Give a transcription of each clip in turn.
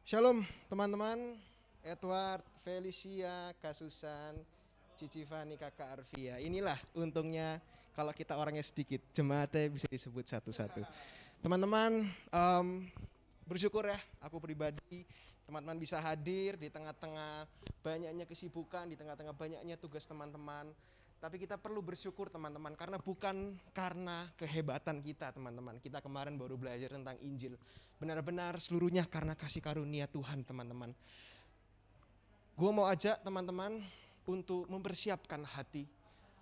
Shalom teman-teman, Edward, Felicia, Kasusan, Cici Fani, Kakak Arvia. Inilah untungnya kalau kita orangnya sedikit, jemaatnya bisa disebut satu-satu. Teman-teman, bersyukur ya, aku pribadi, teman-teman bisa hadir di tengah-tengah banyaknya kesibukan, di tengah-tengah banyaknya tugas teman-teman. Tapi kita perlu bersyukur teman-teman, karena bukan karena kehebatan kita teman-teman. Kita kemarin baru belajar tentang Injil. Benar-benar seluruhnya karena kasih karunia Tuhan teman-teman. Gue mau ajak teman-teman untuk mempersiapkan hati,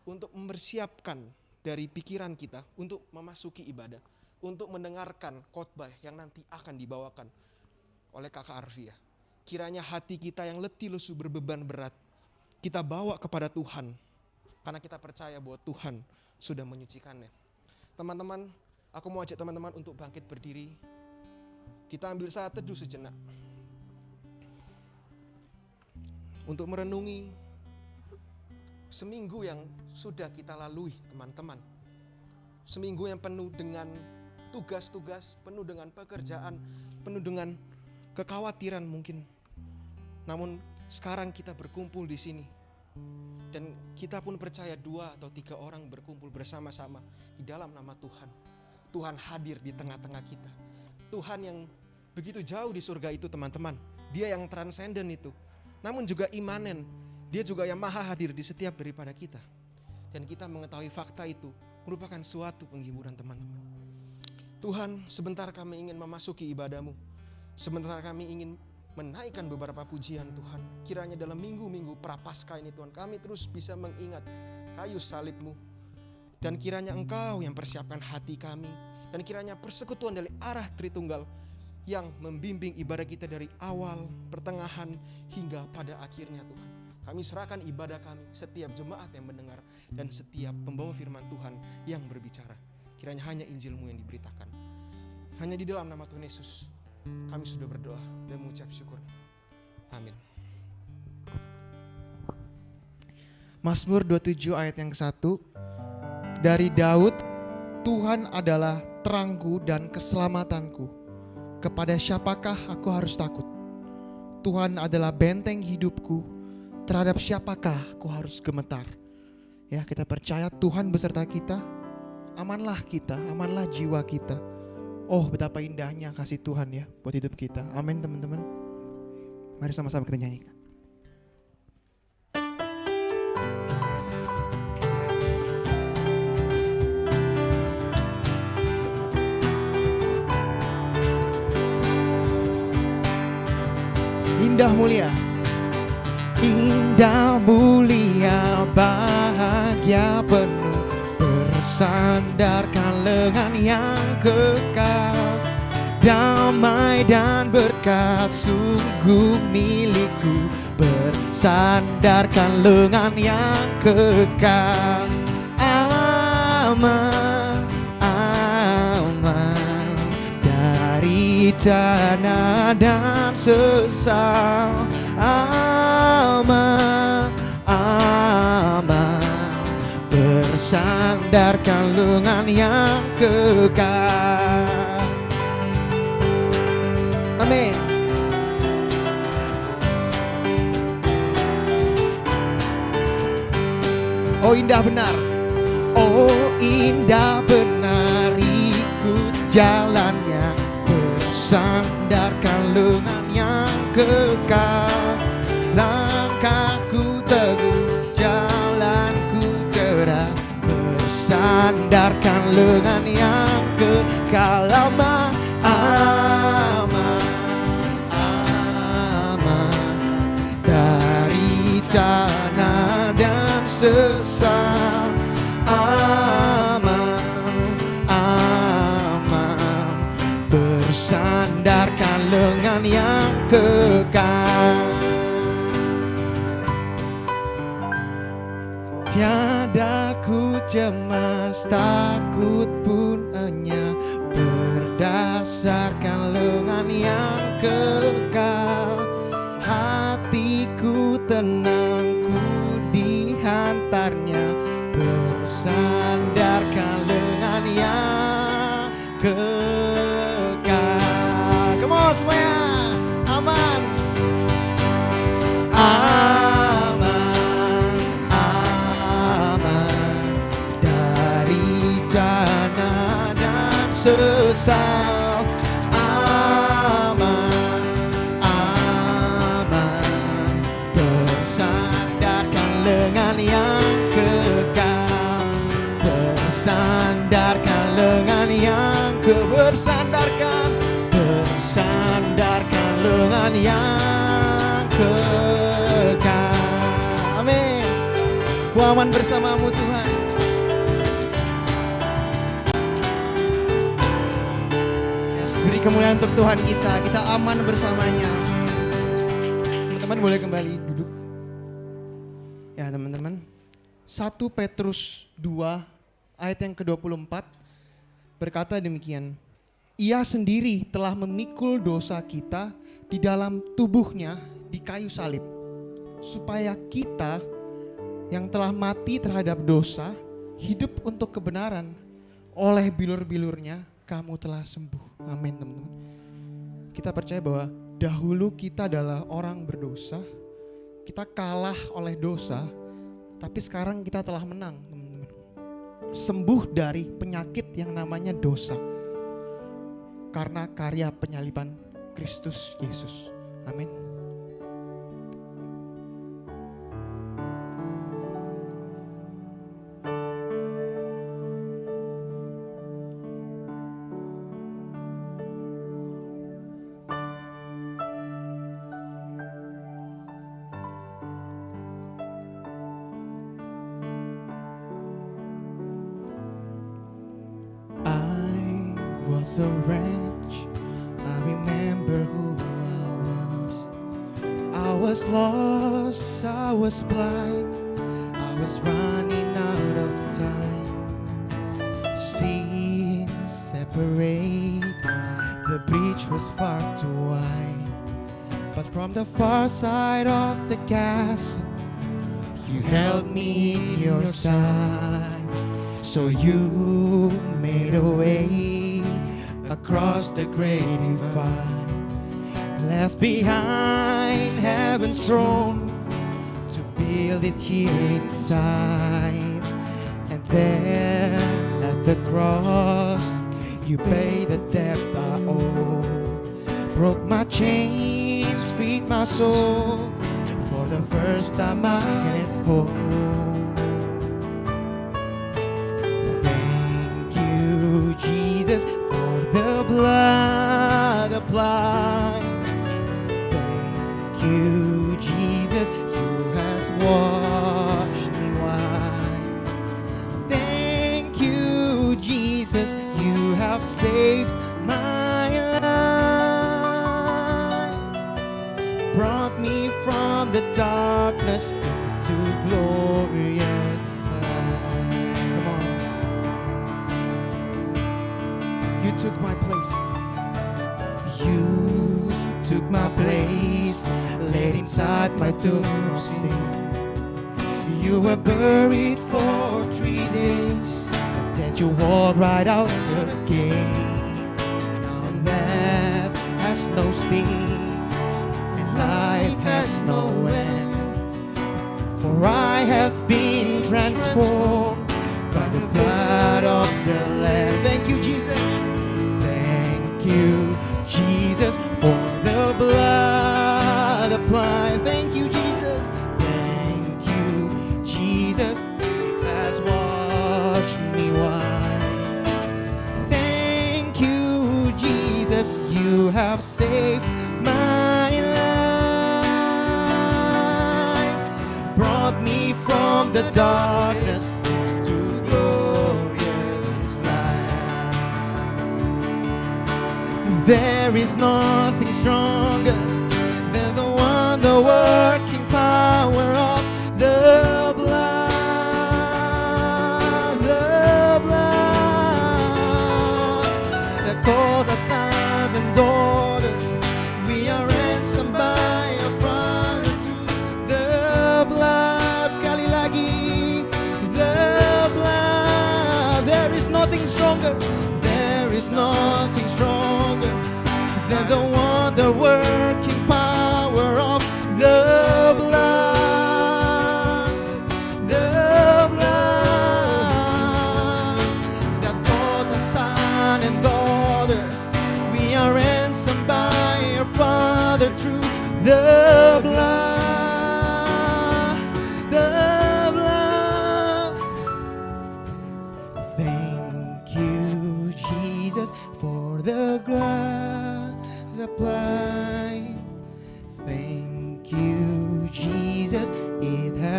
untuk mempersiapkan dari pikiran kita, untuk memasuki ibadah, untuk mendengarkan khotbah yang nanti akan dibawakan oleh Kakak Arvia. Kiranya hati kita yang letih lesu berbeban berat, kita bawa kepada Tuhan. Karena kita percaya bahwa Tuhan sudah menyucikannya. Teman-teman, aku mau ajak teman-teman untuk bangkit berdiri. Kita ambil saat teduh sejenak. Untuk merenungi seminggu yang sudah kita lalui teman-teman. Seminggu yang penuh dengan tugas-tugas, penuh dengan pekerjaan, penuh dengan kekhawatiran mungkin. Namun sekarang kita berkumpul di sini. Dan kita pun percaya 2 atau 3 orang berkumpul bersama-sama di dalam nama Tuhan. Tuhan hadir di tengah-tengah kita. Tuhan yang begitu jauh di surga itu teman-teman. Dia yang transenden itu. Namun juga imanen. Dia juga yang maha hadir di setiap daripada kita. Dan kita mengetahui fakta itu merupakan suatu penghiburan teman-teman. Tuhan, sebentar kami ingin memasuki ibadah-Mu. Sebentar kami ingin menaikkan beberapa pujian Tuhan. Kiranya dalam minggu-minggu prapaskah ini Tuhan, kami terus bisa mengingat kayu salib-Mu. Dan kiranya Engkau yang persiapkan hati kami. Dan kiranya persekutuan dari arah Tritunggal yang membimbing ibadah kita dari awal, pertengahan, hingga pada akhirnya Tuhan. Kami serahkan ibadah kami, setiap jemaat yang mendengar, dan setiap pembawa firman Tuhan yang berbicara. Kiranya hanya Injil-Mu yang diberitakan. Hanya di dalam nama Tuhan Yesus kami sudah berdoa dan mengucap syukur. Amin. Mazmur 27 ayat yang ke-1. Dari Daud, Tuhan adalah terangku dan keselamatanku. Kepada siapakah aku harus takut? Tuhan adalah benteng hidupku. Terhadap siapakah aku harus gemetar? Ya, kita percaya Tuhan beserta kita. Amanlah kita, amanlah jiwa kita. Oh, betapa indahnya kasih Tuhan ya buat hidup kita. Amin teman-teman. Mari sama-sama kita nyanyikan. Indah mulia. Indah mulia bahagia penuh, bersandarkan lengan yang kekal. Damai dan berkat sungguh milikku, bersandarkan lengan yang kekal. Aman, aman dari bencana dan sesal. Aman, aman bersandarkan lengan yang kekal. Amin. Oh indah benar, oh indah benar ikut jalannya, bersandarkan lengan yang kekal. Langkahku teguh, jalanku cerah, bersandarkan lengan yang kekal. Aman, aman, aman dari bencana dan sesal. Aman, aman bersandarkan lengan yang kekal. Tiada ku cemas, takut pun enyah, berdasarkan lengan yang kekal. Hatiku tenang, ku dihantarnya, bersandarkan lengan yang kekal. Come on semuanya, aman. sesal. Aman, aman, bersandarkan lengan yang kekal, bersandarkan lengan yang bersandarkan, bersandarkan lengan yang kekal. Amin. Ku aman bersamamu Tuhan. Beri kemuliaan untuk Tuhan kita aman bersamanya. Teman-teman boleh kembali duduk. Ya teman-teman, 1 Petrus 2 ayat yang ke-24 berkata demikian. Ia sendiri telah memikul dosa kita di dalam tubuhnya di kayu salib, supaya kita yang telah mati terhadap dosa hidup untuk kebenaran. Oleh bilur-bilurnya kamu telah sembuh. Amin teman-teman. Kita percaya bahwa dahulu kita adalah orang berdosa, kita kalah oleh dosa, tapi sekarang kita telah menang teman-teman. Sembuh dari penyakit yang namanya dosa karena karya penyaliban Kristus Yesus. Amin. Was a wretch, I remember who I was. I was lost, I was blind, I was running out of time. Sin separate, the breach was far too wide. But from the far side of the castle, you held me in your side. So you made a way across the great divide, left behind heaven's throne to build it here inside. And there at the cross you paid the debt I owe, broke my chains, freed my soul. For the first time I get whole. Thank you Jesus for the blood applied. Thank you, Jesus, you has washed me white. Thank you, Jesus, you have saved my life. Brought me from the darkness to glorious light. Come on. You took my place. You took my place, laid inside my tomb of sin. You were buried for 3 days, then you walked right out the gate. Now death has no sting, and life has no end. For I have been transformed by the blood of the Lamb. Thank you, Jesus. Thank you, Jesus, for the blood applied. Thank you, Jesus. Thank you, Jesus, has washed me white. Thank you, Jesus, you have saved my life. Brought me from the darkness to glorious light. There is nothing stronger than the wonder-working power of the blood, that calls us sons and daughters. We are ransomed by a Father through the blood. Sekali lagi, the blood. There is nothing stronger. There is nothing stronger than the wonder-working power of the blood.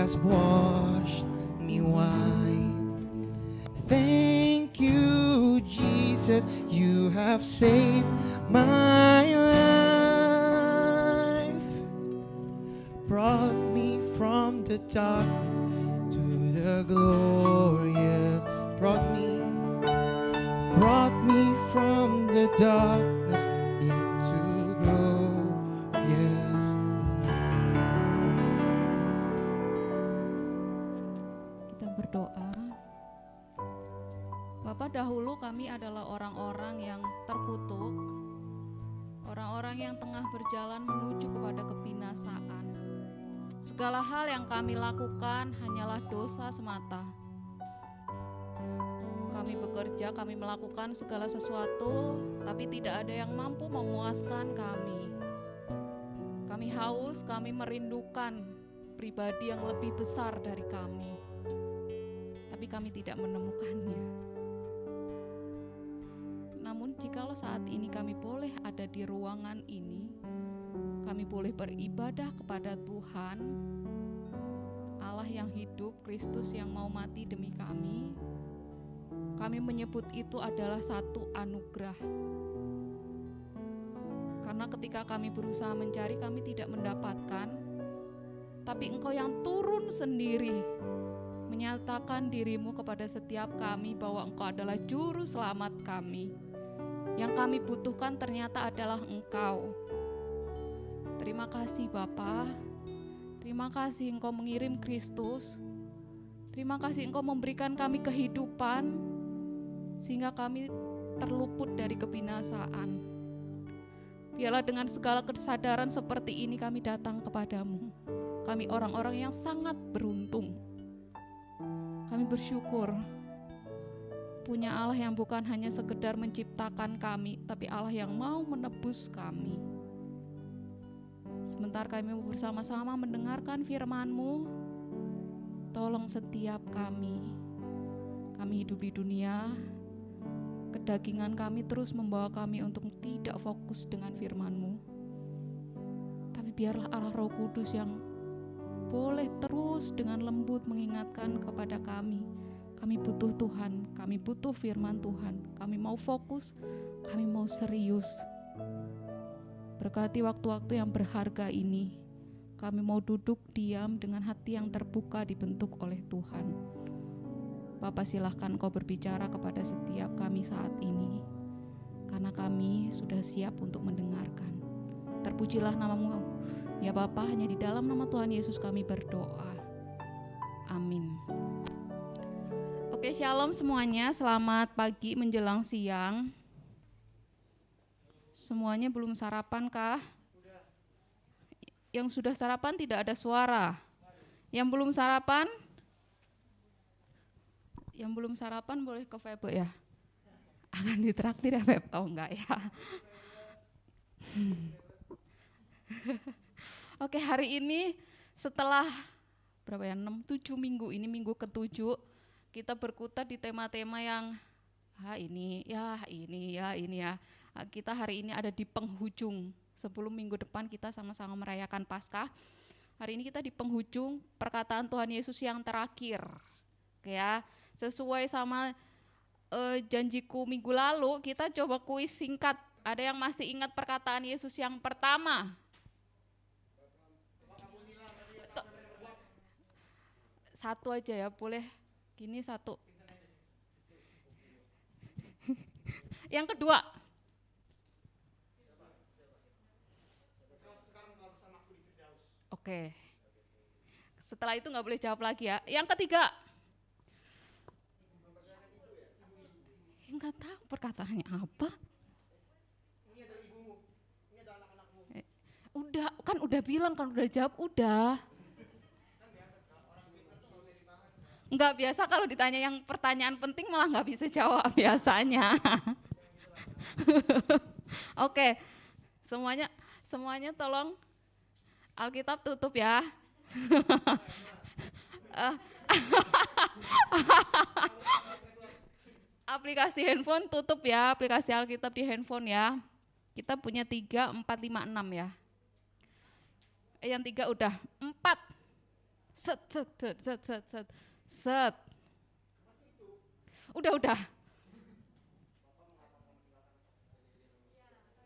has washed me white. Thank you, Jesus, you have saved my life. Brought me from the darkness to the glorious. Brought me from the darkness into glorious light. Kita berdoa. Bapa, dahulu kami adalah orang-orang yang terkutuk, orang-orang yang tengah berjalan menuju kepada kebinasaan. Segala hal yang kami lakukan hanyalah dosa semata. Kami bekerja, kami melakukan segala sesuatu, tapi tidak ada yang mampu memuaskan kami. Kami haus, kami merindukan pribadi yang lebih besar dari kami, tapi kami tidak menemukannya. Namun jikalau saat ini kami boleh ada di ruangan ini, kami boleh beribadah kepada Tuhan, Allah yang hidup, Kristus yang mau mati demi kami menyebut itu adalah satu anugerah. Karena ketika kami berusaha mencari, kami tidak mendapatkan, tapi Engkau yang turun sendiri menyatakan dirimu kepada setiap kami bahwa Engkau adalah juru selamat kami. Yang kami butuhkan ternyata adalah Engkau. Terima kasih Bapa. Terima kasih Engkau mengirim Kristus. Terima kasih Engkau memberikan kami kehidupan sehingga kami terluput dari kebinasaan. Biarlah dengan segala kesadaran seperti ini kami datang kepadamu. Kami orang-orang yang sangat beruntung. Kami bersyukur punya Allah yang bukan hanya sekedar menciptakan kami, tapi Allah yang mau menebus kami. Sebentar kami bersama-sama mendengarkan firman-Mu, tolong setiap kami hidup di dunia, kedagingan kami terus membawa kami untuk tidak fokus dengan firman-Mu. Tapi biarlah Allah Roh Kudus yang boleh terus dengan lembut mengingatkan kepada kami butuh Tuhan, kami butuh firman Tuhan, kami mau fokus, kami mau serius. Berkati waktu-waktu yang berharga ini, kami mau duduk diam dengan hati yang terbuka dibentuk oleh Tuhan. Bapa, silahkan Kau berbicara kepada setiap kami saat ini, karena kami sudah siap untuk mendengarkan. Terpujilah nama-Mu, ya Bapa, hanya di dalam nama Tuhan Yesus kami berdoa. Amin. Oke, shalom semuanya, selamat pagi menjelang siang. Semuanya belum sarapan kah? Yang sudah sarapan tidak ada suara. Yang belum sarapan? Yang belum sarapan boleh ke Febo ya? Akan ditraktir ya Feb? Oh enggak ya. Oke, hari ini setelah berapa ya? 6-7 minggu, ini minggu ke-7, kita berkutat di tema-tema yang ini ya. Kita hari ini ada di penghujung. Sebelum minggu depan kita sama-sama merayakan Paskah. Hari ini kita di penghujung perkataan Tuhan Yesus yang terakhir. Ya, sesuai sama janjiku minggu lalu, kita coba kuis singkat. Ada yang masih ingat perkataan Yesus yang pertama? Satu aja ya, boleh gini satu. Yang kedua. Oke. Setelah itu nggak boleh jawab lagi ya. Yang ketiga. Nggak tahu perkataannya apa. Ini adalah ibumu, ini adalah anak-anakmu. Udah, kan udah bilang, kan udah jawab, udah. Nggak biasa kalau ditanya yang pertanyaan penting malah nggak bisa jawab biasanya. Oke, semuanya tolong Alkitab tutup ya. Aplikasi handphone tutup ya, aplikasi Alkitab di handphone ya. Kita punya 3, 4, 5, 6 ya. Yang 3 udah, 4. Set, set, set, set, set, set, set. Udah.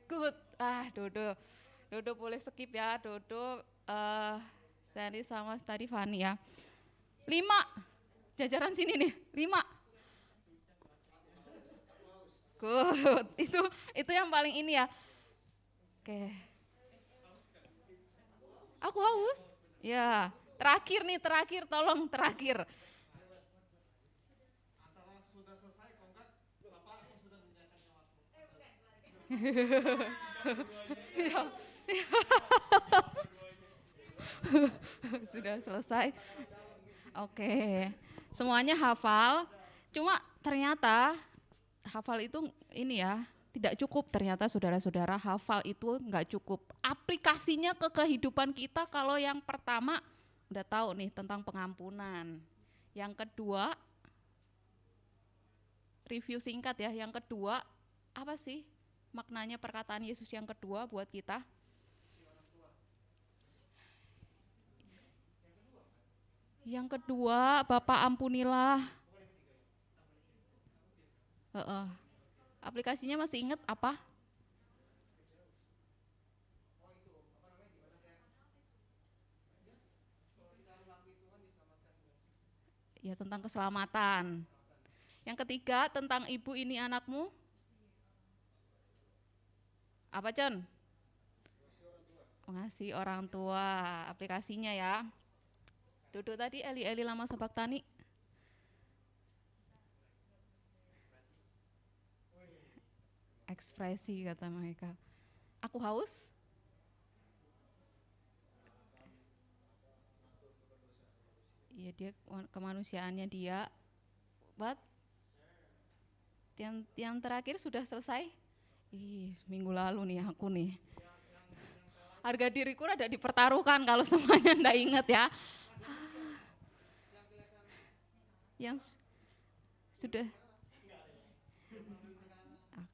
Good. Dodo boleh skip ya, Dodo, Stanley sama Stadivani ya. 5, jajaran sini nih, 5. Good, itu yang paling ini ya. Oke. Aku haus. Ya, terakhir, tolong terakhir. Sudah selesai. Oke. Semuanya hafal. Cuma ternyata hafal itu ini ya, tidak cukup ternyata saudara-saudara, hafal itu enggak cukup. Aplikasinya ke kehidupan kita kalau yang pertama udah tahu nih tentang pengampunan. Yang kedua, review singkat ya. Yang kedua, apa sih maknanya perkataan Yesus yang kedua buat kita? Yang kedua, Bapa ampunilah. Aplikasinya masih ingat apa? Ya, tentang keselamatan. Yang ketiga, tentang ibu ini anakmu. Apa, Con? Mengasihi orang tua. Aplikasinya ya. Duduk tadi Eli lama sabaktani. Ekspresi kata mereka. Aku haus. Iya, dia kemanusiaannya dia. But yang terakhir sudah selesai. Minggu lalu nih aku nih. Harga diriku ada dipertaruhkan kalau semuanya ndak inget ya. Yang sudah.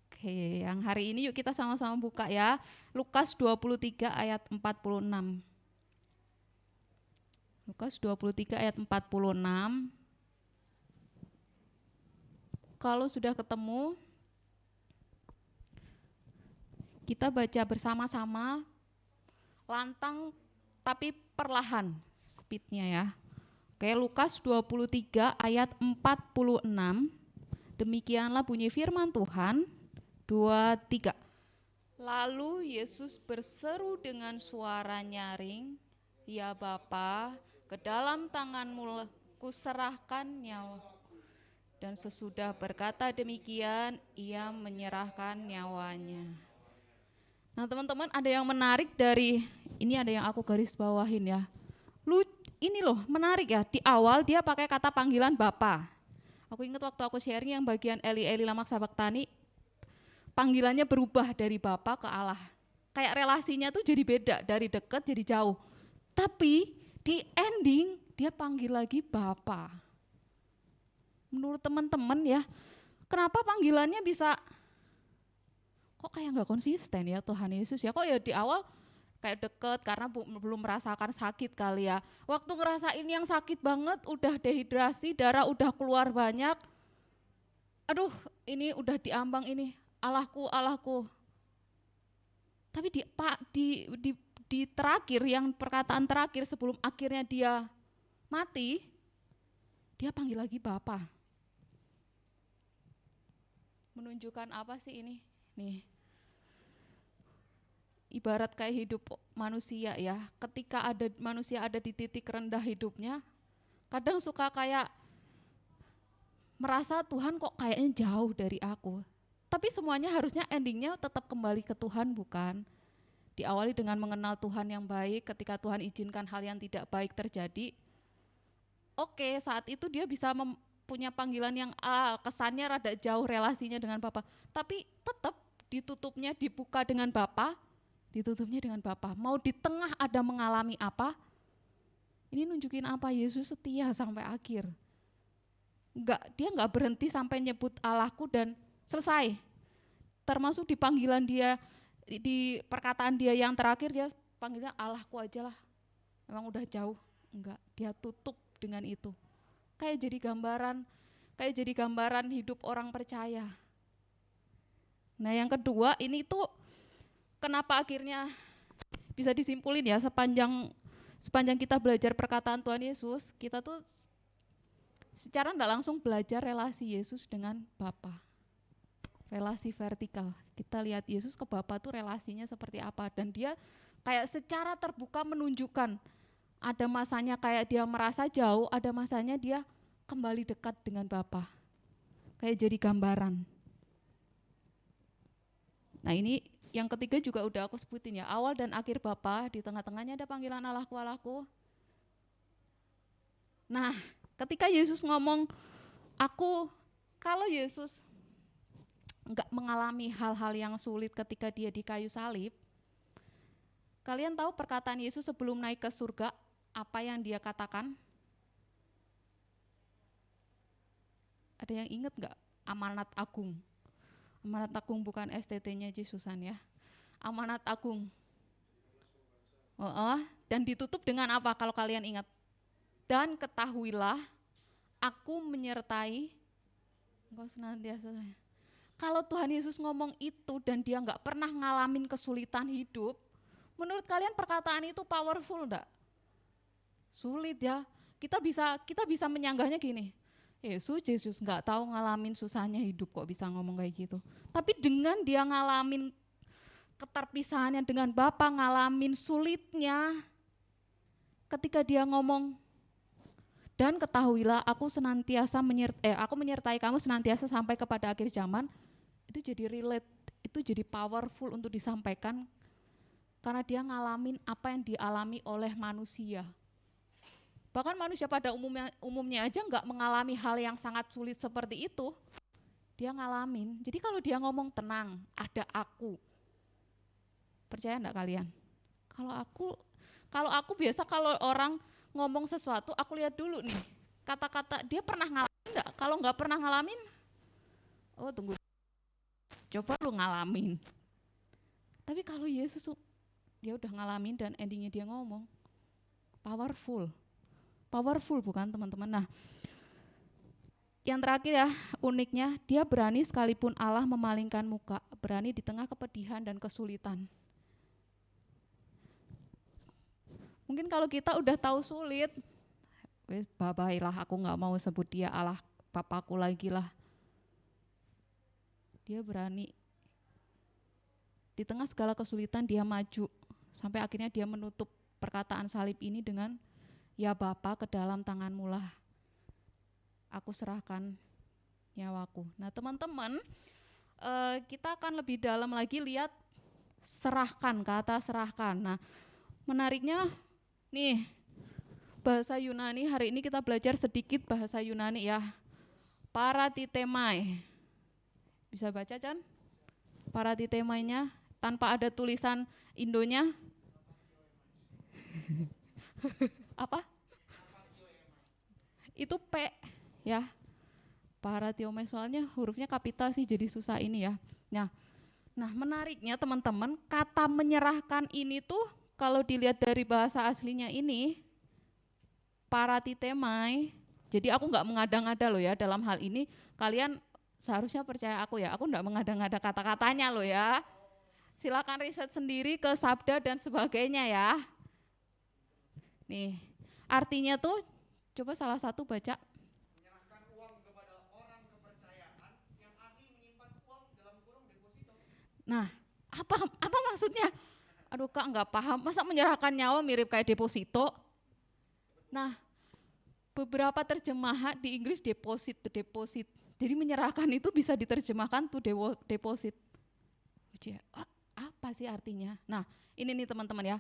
Oke, yang hari ini yuk kita sama-sama buka ya. Lukas 23 ayat 46. Lukas 23 ayat 46. Kalau sudah ketemu, kita baca bersama-sama, lantang tapi perlahan speednya ya. Oke, Lukas 23 ayat 46. Demikianlah bunyi firman Tuhan. 2, 3. Lalu Yesus berseru dengan suara nyaring, "Ya Bapa, ke dalam tanganmu kuserahkan nyawa." Dan sesudah berkata demikian, ia menyerahkan nyawanya. Nah teman-teman, ada yang menarik dari, ini ada yang aku garis bawahin ya. Ini loh menarik ya, di awal dia pakai kata panggilan Bapa. Aku ingat waktu aku sharing yang bagian Eli lama sabaktani, panggilannya berubah dari Bapa ke Allah. Kayak relasinya tuh jadi beda, dari dekat jadi jauh. Tapi di ending dia panggil lagi Bapa. Menurut teman-teman ya, kenapa panggilannya bisa kok kayak nggak konsisten ya Tuhan Yesus ya? Kok ya di awal kayak deket karena belum merasakan sakit kali ya. Waktu ngerasain yang sakit banget, udah dehidrasi, darah udah keluar banyak. Aduh, ini udah diambang ini, Allahku, Allahku. Tapi di terakhir, yang perkataan terakhir sebelum akhirnya dia mati, dia panggil lagi Bapa. Menunjukkan apa sih ini? Nih. Ibarat kayak hidup manusia ya. Ketika manusia ada di titik rendah hidupnya, kadang suka kayak merasa Tuhan kok kayaknya jauh dari aku. Tapi semuanya harusnya endingnya tetap kembali ke Tuhan, bukan? Diawali dengan mengenal Tuhan yang baik, ketika Tuhan izinkan hal yang tidak baik terjadi. Oke, saat itu dia bisa punya panggilan yang kesannya rada jauh relasinya dengan Bapa, tapi tetap ditutupnya dibuka dengan Bapa, ditutupnya dengan Bapa. Mau di tengah ada mengalami apa? Ini nunjukin apa? Yesus setia sampai akhir. Dia enggak berhenti sampai nyebut Allahku dan selesai. Termasuk di panggilan dia, di perkataan dia yang terakhir dia panggilnya Allahku aja lah. Memang udah jauh. Enggak, dia tutup dengan itu. Kayak jadi gambaran hidup orang percaya. Nah, yang kedua ini tuh kenapa akhirnya bisa disimpulin ya, sepanjang kita belajar perkataan Tuhan Yesus, kita tuh secara enggak langsung belajar relasi Yesus dengan Bapa. Relasi vertikal. Kita lihat Yesus ke Bapa tuh relasinya seperti apa, dan dia kayak secara terbuka menunjukkan ada masanya kayak dia merasa jauh, ada masanya dia kembali dekat dengan Bapa. Kayak jadi gambaran. Nah, ini yang ketiga juga udah aku sebutin ya, awal dan akhir Bapa, di tengah-tengahnya ada panggilan Allahku, Allahku. Nah, ketika Yesus ngomong, kalau Yesus enggak mengalami hal-hal yang sulit ketika dia di kayu salib, kalian tahu perkataan Yesus sebelum naik ke surga, apa yang dia katakan? Ada yang ingat enggak? Amanat agung. Amanat agung bukan STT-nya Yesusan ya. Amanat agung. Dan ditutup dengan apa kalau kalian ingat? Dan ketahuilah, aku menyertai engkau senantiasa. Kalau Tuhan Yesus ngomong itu dan dia enggak pernah ngalamin kesulitan hidup, menurut kalian perkataan itu powerful enggak? Sulit ya. Kita bisa menyanggahnya gini. Yesus enggak tahu ngalamin susahnya hidup kok bisa ngomong kayak gitu. Tapi dengan dia ngalamin keterpisahannya dengan Bapa, ngalamin sulitnya, ketika dia ngomong, dan ketahuilah aku menyertai kamu senantiasa sampai kepada akhir zaman, itu jadi relate, itu jadi powerful untuk disampaikan karena dia ngalamin apa yang dialami oleh manusia. Bahkan manusia pada umumnya aja enggak mengalami hal yang sangat sulit seperti itu. Dia ngalamin. Jadi kalau dia ngomong tenang, ada aku. Percaya enggak kalian? Kalau aku biasa kalau orang ngomong sesuatu, aku lihat dulu nih. Kata-kata dia pernah ngalamin enggak? Kalau enggak pernah ngalamin, oh tunggu. Coba lu ngalamin. Tapi kalau Yesus dia udah ngalamin dan endingnya dia ngomong. Powerful bukan teman-teman? Nah, yang terakhir ya, uniknya dia berani sekalipun Allah memalingkan muka, berani di tengah kepedihan dan kesulitan. Mungkin kalau kita udah tahu sulit, babailah aku nggak mau sebut dia Allah papaku lagi lah. Dia berani di tengah segala kesulitan dia maju sampai akhirnya dia menutup perkataan salib ini dengan ya Bapa, ke dalam tanganmu lah aku serahkan nyawaku. Nah teman-teman, kita akan lebih dalam lagi lihat serahkan, kata serahkan. Nah menariknya nih, bahasa Yunani, hari ini kita belajar sedikit bahasa Yunani ya. Paratitemai. Bisa baca Chan? Paratitemainya tanpa ada tulisan Indonya. Apa? Itu P ya. Paratiomai, soalnya hurufnya kapital sih jadi susah ini ya. Nah menariknya teman-teman, kata menyerahkan ini tuh kalau dilihat dari bahasa aslinya ini paratitemai. Jadi aku enggak mengada-ngada loh ya dalam hal ini. Kalian seharusnya percaya aku ya. Aku enggak mengada-ngada kata-katanya loh ya. Silakan riset sendiri ke sabda dan sebagainya ya. Nih, artinya tuh coba salah satu baca. Menyerahkan uang kepada orang kepercayaan yang ahli menyimpan uang dalam kurung deposito. Nah, apa maksudnya? Aduh Kak enggak paham, masa menyerahkan nyawa mirip kayak deposito? Nah, beberapa terjemahan di Inggris deposit. Jadi menyerahkan itu bisa diterjemahkan to deposit. Apa sih artinya? Nah, ini nih teman-teman ya.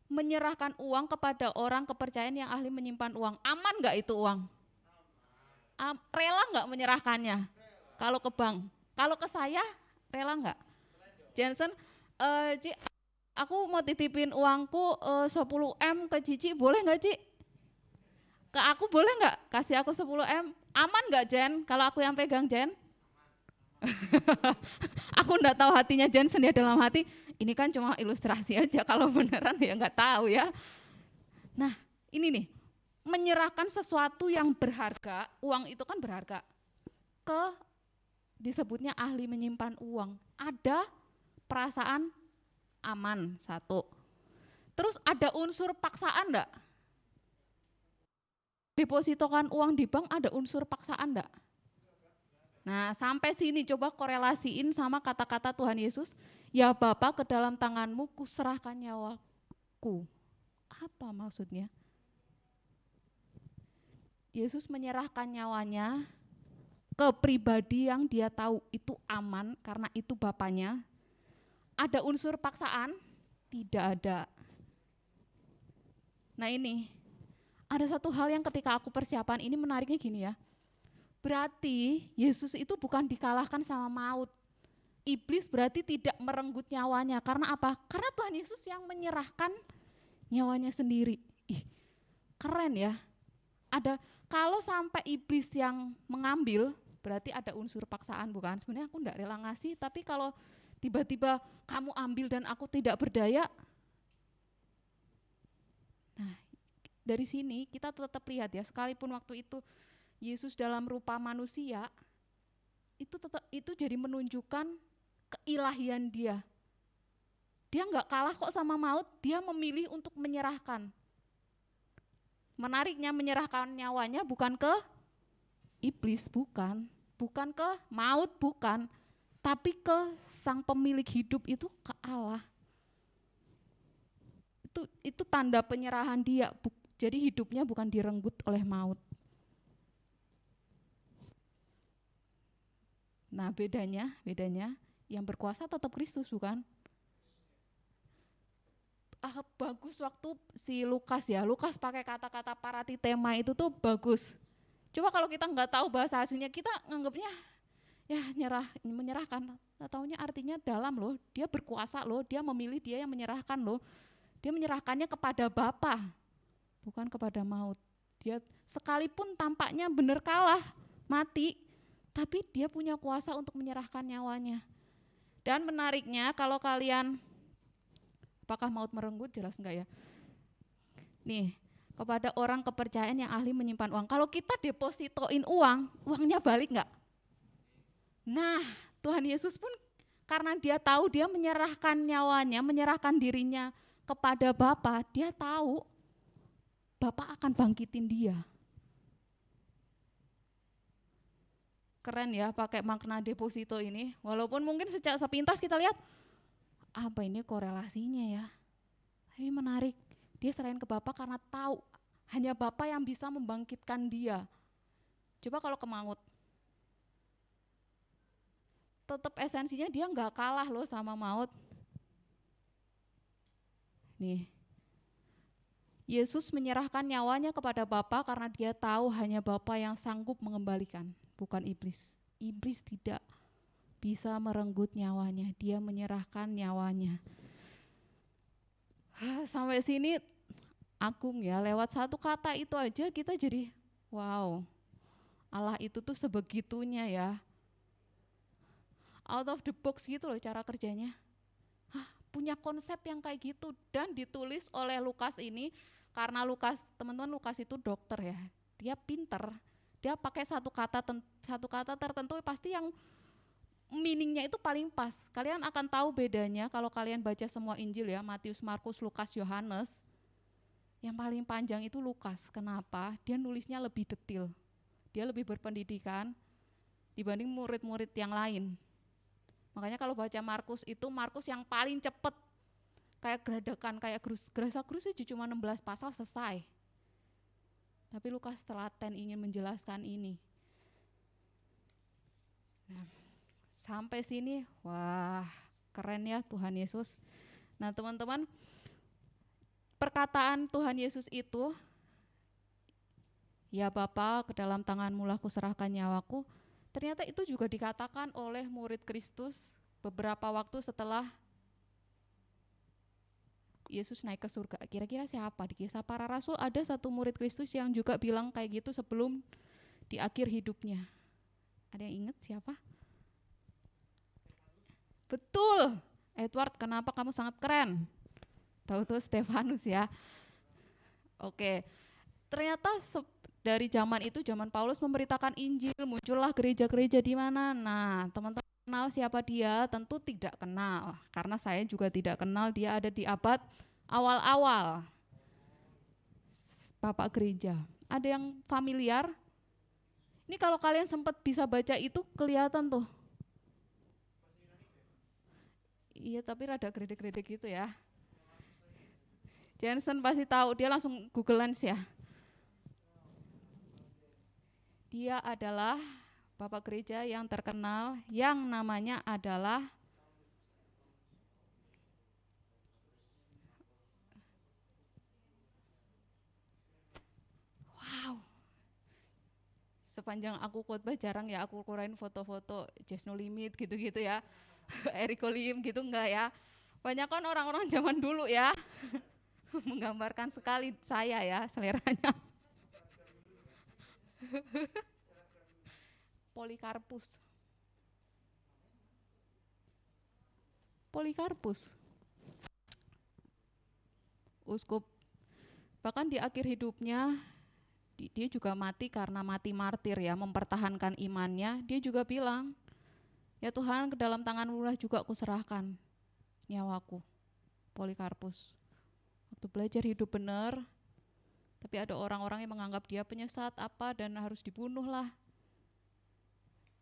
Menyerahkan uang kepada orang kepercayaan yang ahli menyimpan uang. Aman enggak itu uang? Rela enggak menyerahkannya? Kalau ke bank, kalau ke saya rela enggak? Jensen, aku mau titipin uangku 10M ke Cici, boleh enggak Ci? Ke aku boleh enggak kasih aku 10M? Aman enggak Jen kalau aku yang pegang Jen? Aku enggak tahu hatinya Jensen ya, dalam hati ini kan cuma ilustrasi aja, kalau beneran ya enggak tahu ya. Nah ini nih, menyerahkan sesuatu yang berharga, uang itu kan berharga, ke disebutnya ahli menyimpan uang. Ada perasaan aman, satu. Terus ada unsur paksaan enggak? Depositokan uang di bank ada unsur paksaan enggak? Nah, sampai sini coba korelasiin sama kata-kata Tuhan Yesus, ya Bapa, ke dalam tanganmu kuserahkan nyawaku. Apa maksudnya? Yesus menyerahkan nyawanya ke pribadi yang dia tahu itu aman karena itu Bapaknya. Ada unsur paksaan? Tidak ada. Nah ini, ada satu hal yang ketika aku persiapan ini menariknya gini ya. Berarti Yesus itu bukan dikalahkan sama maut. Iblis berarti tidak merenggut nyawanya. Karena apa? Karena Tuhan Yesus yang menyerahkan nyawanya sendiri. Ih, keren ya. Ada, kalau sampai iblis yang mengambil, berarti ada unsur paksaan, bukan? Sebenarnya aku enggak rela ngasih, tapi kalau tiba-tiba kamu ambil dan aku tidak berdaya. Nah, dari sini kita tetap lihat ya, sekalipun waktu itu Yesus dalam rupa manusia, itu jadi menunjukkan keilahian dia. Dia enggak kalah kok sama maut, dia memilih untuk menyerahkan. Menariknya menyerahkan nyawanya bukan ke iblis, bukan ke maut, bukan, tapi ke sang pemilik hidup itu, ke Allah. Itu tanda penyerahan dia, jadi hidupnya bukan direnggut oleh maut. Nah bedanya yang berkuasa tetap Kristus, bukan? Bagus waktu si Lukas ya, Lukas pakai kata-kata paratitema itu tuh bagus. Coba kalau kita nggak tahu bahasa aslinya, kita nganggapnya ya menyerahkan. Taunya artinya dalam loh, dia berkuasa loh, dia memilih, dia yang menyerahkan loh. Dia menyerahkannya kepada Bapa, bukan kepada maut. Dia sekalipun tampaknya benar kalah, mati, tapi dia punya kuasa untuk menyerahkan nyawanya. Dan menariknya kalau kalian, apakah maut merenggut? Jelas enggak ya? Nih, kepada orang kepercayaan yang ahli menyimpan uang. Kalau kita depositoin uang, uangnya balik enggak? Nah, Tuhan Yesus pun karena dia tahu dia menyerahkan nyawanya, menyerahkan dirinya kepada Bapa, dia tahu Bapa akan bangkitin dia. Keren ya pakai makna deposito ini, walaupun mungkin sejak sepintas kita lihat, apa ini korelasinya ya? Tapi menarik, dia serahin ke Bapa karena tahu hanya Bapa yang bisa membangkitkan dia. Coba kalau ke maut, tetap esensinya dia nggak kalah loh sama maut. Nih, Yesus menyerahkan nyawanya kepada Bapa karena dia tahu hanya Bapa yang sanggup mengembalikan, bukan iblis. Iblis tidak bisa merenggut nyawanya, dia menyerahkan nyawanya. Sampai sini agung ya, lewat satu kata itu aja kita jadi wow, Allah itu tuh sebegitunya ya. Out of the box gitu loh cara kerjanya. Punya konsep yang kayak gitu, dan ditulis oleh Lukas ini, karena Lukas, teman-teman, Lukas itu dokter ya, dia pinter, dia pakai satu kata tertentu pasti yang meaningnya itu paling pas. Kalian akan tahu bedanya kalau kalian baca semua Injil ya, Matius, Markus, Lukas, Yohanes. Yang paling panjang itu Lukas. Kenapa? Dia nulisnya lebih detail, dia lebih berpendidikan dibanding murid-murid yang lain. Makanya kalau baca Markus itu, Markus yang paling cepet, kayak geradakan, kayak gerasa-gerus aja cuma 16 pasal selesai. Tapi Lukas telaten ingin menjelaskan ini. Nah, sampai sini, wah keren ya Tuhan Yesus. Nah teman-teman, perkataan Tuhan Yesus itu, ya Bapa, ke dalam tanganmu lah kuserahkan nyawaku, ternyata itu juga dikatakan oleh murid Kristus beberapa waktu setelah Yesus naik ke surga. Kira-kira siapa? Di Kisah Para Rasul ada satu murid Kristus yang juga bilang kayak gitu sebelum di akhir hidupnya. Ada yang ingat siapa? Betul, Edward, kenapa kamu sangat keren? Tahu tuh Stefanus ya. Oke, ternyata dari zaman itu, zaman Paulus memberitakan Injil, muncullah gereja-gereja di mana. Nah, teman-teman kenal siapa dia? Tentu tidak kenal, karena saya juga tidak kenal. Dia ada di abad awal-awal. Bapak gereja. Ada yang familiar? Ini kalau kalian sempat bisa baca itu kelihatan tuh. Iya, tapi rada gredek-gredek gitu ya. Jensen pasti tahu, dia langsung Google Lens ya. Dia adalah bapak gereja yang terkenal yang namanya adalah sepanjang aku khotbah jarang ya aku keluarin foto-foto Just No Limit gitu-gitu ya. Eriko Lim gitu enggak ya. Banyak kan orang-orang zaman dulu ya. Menggambarkan sekali saya ya seleranya. Polikarpus. Polikarpus. Uskup. Bahkan di akhir hidupnya dia juga mati karena mati martir ya, mempertahankan imannya. Dia juga bilang, ya Tuhan, ke dalam tangan-Mu lah juga aku serahkan nyawaku. Polikarpus. Waktu belajar hidup benar, tapi ada orang-orang yang menganggap dia penyesat apa dan harus dibunuh lah.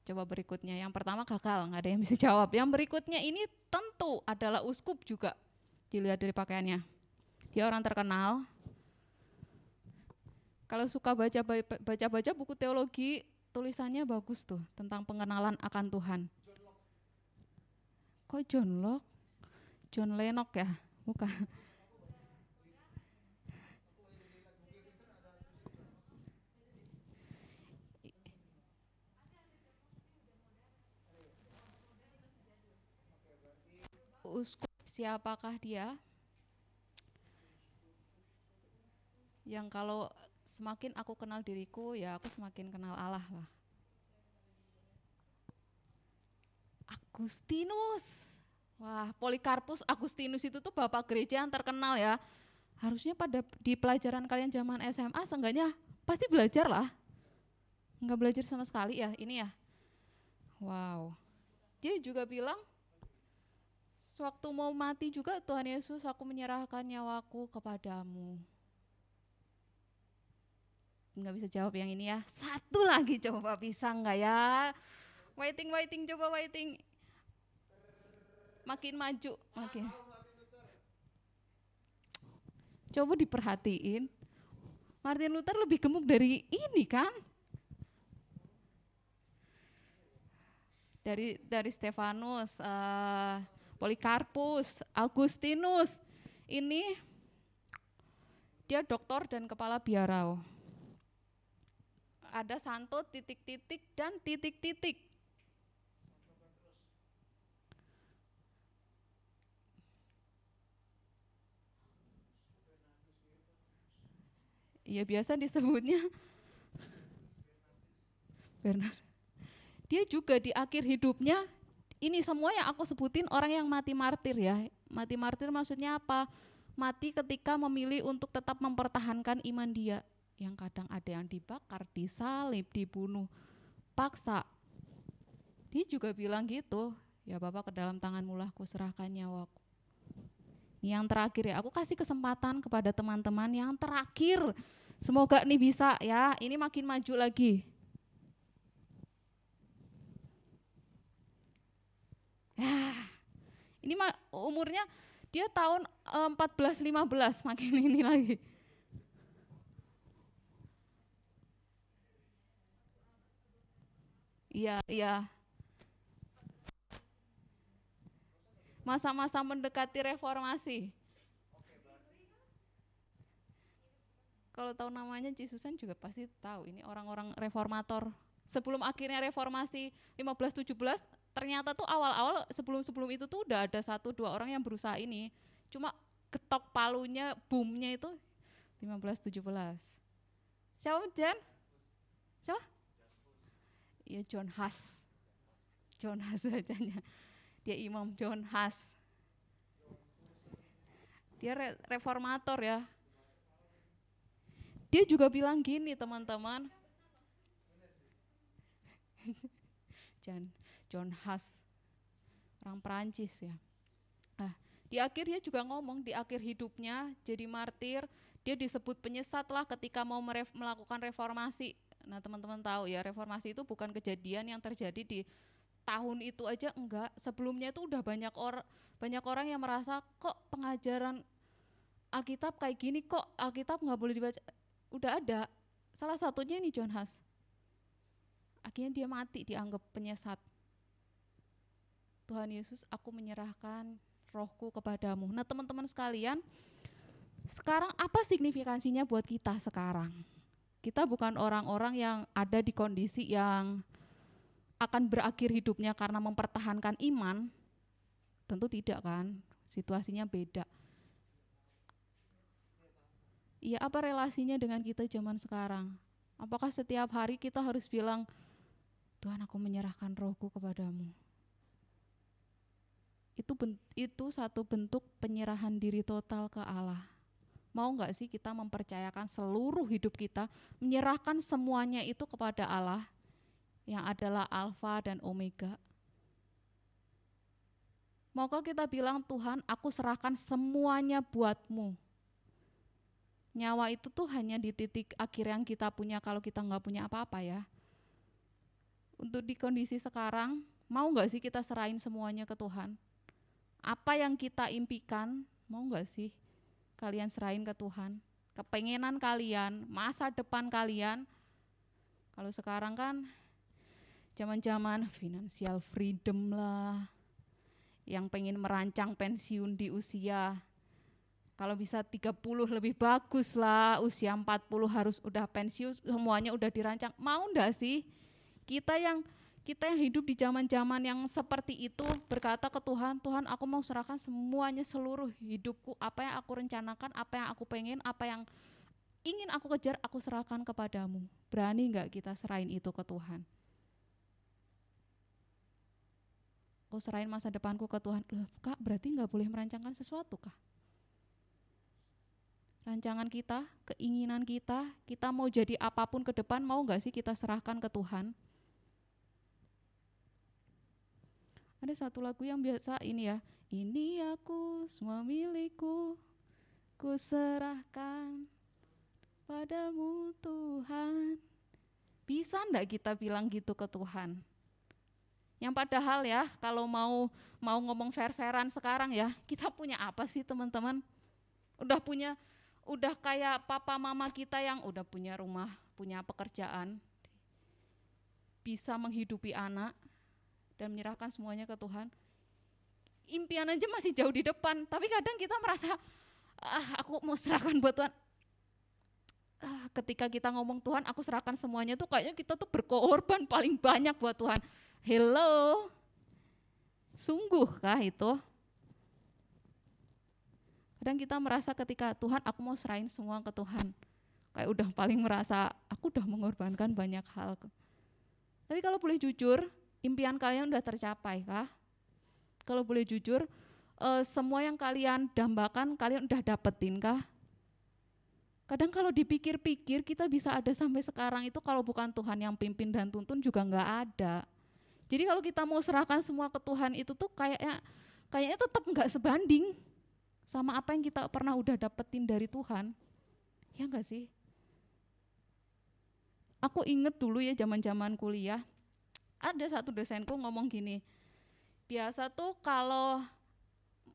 Coba berikutnya, yang pertama gagal, nggak ada yang bisa jawab. Yang berikutnya ini tentu adalah uskup juga, dilihat dari pakaiannya. Dia orang terkenal. Kalau suka baca buku teologi, tulisannya bagus tuh tentang pengenalan akan Tuhan. Kok John Locke? John Lennox ya? Bukan. Uskup, siapakah dia? Yang kalau semakin aku kenal diriku, ya aku semakin kenal Allah lah. Agustinus. Wah, Polikarpus Agustinus itu tuh bapak gereja yang terkenal ya. Harusnya pada di pelajaran kalian zaman SMA seenggaknya pasti belajar lah. Enggak belajar sama sekali ya ini ya. Wow. Dia juga bilang, sewaktu mau mati juga Tuhan Yesus, aku menyerahkan nyawaku kepadamu. Nggak bisa jawab yang ini ya. Satu lagi coba, bisa nggak ya? Waiting, coba waiting. Makin maju, makin. Coba diperhatiin. Martin Luther lebih gemuk dari ini kan? Dari Stefanus, Polikarpus, Agustinus. Ini dia doktor dan kepala biara. Ada santo, titik-titik, dan titik-titik. Ya biasa disebutnya Bernard. Dia juga di akhir hidupnya, ini semua yang aku sebutin orang yang mati martir ya. Mati martir maksudnya apa? Mati ketika memilih untuk tetap mempertahankan iman dia. Yang kadang ada yang dibakar, disalib, dibunuh, paksa. Dia juga bilang gitu, ya Bapak, ke dalam tangan-Mu lah ku serahkan nyawaku. Yang terakhir ya, aku kasih kesempatan kepada teman-teman yang terakhir. Semoga ini bisa ya, ini makin maju lagi. Ya, ini umurnya dia tahun 14-15, makin ini lagi. Iya. Masa-masa mendekati reformasi. Kalau tahu namanya Ci Susan juga pasti tahu, ini orang-orang reformator. Sebelum akhirnya reformasi 15-17, ternyata tuh awal-awal sebelum itu tuh udah ada 1-2 orang yang berusaha ini. Cuma ketok palunya, boomnya itu 15-17. Siapa Jen? Siapa? Ya John Huss. John Huss bacanya. Dia Imam John Huss. Dia reformator ya. Dia juga bilang gini teman-teman. John Huss, orang Perancis ya. Nah, di akhir dia juga ngomong, di akhir hidupnya jadi martir, dia disebut penyesat lah ketika mau melakukan reformasi. Nah teman-teman tahu ya, reformasi itu bukan kejadian yang terjadi di tahun itu aja, enggak. Sebelumnya itu udah banyak orang yang merasa kok pengajaran Alkitab kayak gini, kok Alkitab nggak boleh dibaca. Udah ada, salah satunya ini John Huss. Akhirnya dia mati, dianggap penyesat. Tuhan Yesus, aku menyerahkan rohku kepadamu. Nah teman-teman sekalian, sekarang apa signifikansinya buat kita sekarang? Kita bukan orang-orang yang ada di kondisi yang akan berakhir hidupnya karena mempertahankan iman. Tentu tidak kan, situasinya beda. Iya, apa relasinya dengan kita zaman sekarang? Apakah setiap hari kita harus bilang, Tuhan aku menyerahkan rohku kepadamu? Itu satu bentuk penyerahan diri total ke Allah. Mau gak sih kita mempercayakan seluruh hidup kita, menyerahkan semuanya itu kepada Allah, yang adalah Alfa dan Omega? Maukah kita bilang, Tuhan aku serahkan semuanya buat-Mu? Nyawa itu tuh hanya di titik akhir yang kita punya kalau kita gak punya apa-apa ya. Untuk di kondisi sekarang, mau gak sih kita serahin semuanya ke Tuhan? Apa yang kita impikan, mau gak sih kalian serahin ke Tuhan? Kepengenan kalian, masa depan kalian. Kalau sekarang kan zaman-zaman financial freedom lah, yang pengen merancang pensiun di usia, kalau bisa 30 lebih bagus lah, usia 40 harus udah pensiun, semuanya udah dirancang. Mau enggak sih kita yang hidup di zaman-zaman yang seperti itu berkata ke Tuhan, Tuhan aku mau serahkan semuanya, seluruh hidupku, apa yang aku rencanakan, apa yang aku pengen, apa yang ingin aku kejar, aku serahkan kepadamu. Berani enggak kita serahin itu ke Tuhan? Aku serahin masa depanku ke Tuhan. Loh, Kak, berarti enggak boleh merancangkan sesuatu kah? Rancangan kita, keinginan kita mau jadi apapun ke depan, mau enggak sih kita serahkan ke Tuhan? Ada satu lagu yang biasa ini ya, ini aku semua milikku, ku serahkan padamu Tuhan. Bisa enggak kita bilang gitu ke Tuhan? Yang padahal ya, kalau mau ngomong fair-fairan sekarang ya, kita punya apa sih teman-teman? Udah kayak papa mama kita yang udah punya rumah, punya pekerjaan, bisa menghidupi anak, dan menyerahkan semuanya ke Tuhan. Impian aja masih jauh di depan, tapi kadang kita merasa, aku mau serahkan buat Tuhan. Ketika kita ngomong Tuhan, aku serahkan semuanya tuh kayaknya kita tuh berkorban paling banyak buat Tuhan. Hello, sungguhkah itu? Kadang kita merasa ketika Tuhan, aku mau serahin semua ke Tuhan. Kayak udah paling merasa, aku udah mengorbankan banyak hal. Tapi kalau boleh jujur, impian kalian udah tercapai kah? Kalau boleh jujur, semua yang kalian dambakan, kalian udah dapetin kah? Kadang kalau dipikir-pikir, kita bisa ada sampai sekarang itu kalau bukan Tuhan yang pimpin dan tuntun juga enggak ada. Jadi kalau kita mau serahkan semua ke Tuhan itu tuh kayaknya tetap enggak sebanding sama apa yang kita pernah udah dapetin dari Tuhan. Ya enggak sih? Aku inget dulu ya zaman-zaman kuliah, ada satu dosenku ngomong gini, biasa tuh kalau